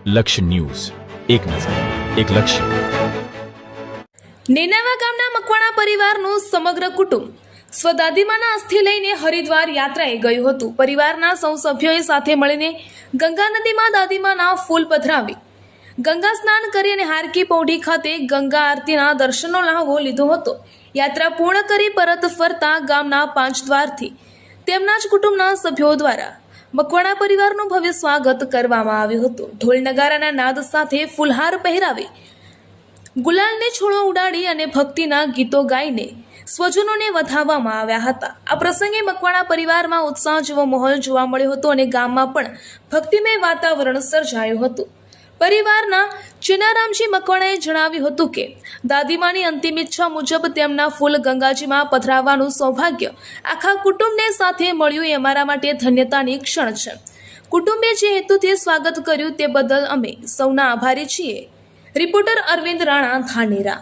લક્ષ્ય ન્યૂઝ, એક નજર, એક લક્ષ્ય. નેનાવા ગામના મકવાણા પરિવારનું સમગ્ર કુટુંબ સ્વદાદીમાના અસ્થિ લઈને હરિદ્વાર યાત્રાએ ગયું હતું. પરિવારના સૌ સભ્યોએ સાથે મળીને ગંગા નદીમાં દાદીમાના ફૂલ પધરાવી ગંગા સ્નાન કરી અને હારકી પૌઢી ખાતે ગંગા આરતીના દર્શનનો લાહવો લીધો હતો. યાત્રા પૂર્ણ કરી પરત ફરતા ગામના 5 દ્વારથી તેમના જ કુટુંબના સભ્યો દ્વારા મકવાણા પરિવારનું ભવ્ય સ્વાગત કરવામાં આવ્યું હતું. ઢોલ નગારાના નાદ સાથે ફૂલહાર પહેરાવી, ગુલાલને છોડો ઉડાડી અને ભક્તિના ગીતો ગાઈને સ્વજનોને વધાવવામાં આવ્યા હતા. આ પ્રસંગે મકવાણા પરિવારમાં ઉત્સાહ જેવો માહોલ જોવા મળ્યો હતો અને ગામમાં પણ ભક્તિમય વાતાવરણ સર્જાયું હતું. પરિવારના ચિનારામજી મકવાણાએ જણાવ્યું હતું કે દાદીમાની અંતિમ ઈચ્છા મુજબ તેમના ફૂલ ગંગાજીમાં પધરાવવાનું સૌભાગ્ય આખા કુટુંબને સાથે મળ્યું એ અમારા માટે ધન્યતાની ક્ષણ છે. કુટુંબે જે હેતુથી સ્વાગત કર્યું તે બદલ અમે સૌના આભારી છીએ. રિપોર્ટર અરવિંદ રાણા, ધાનેરા.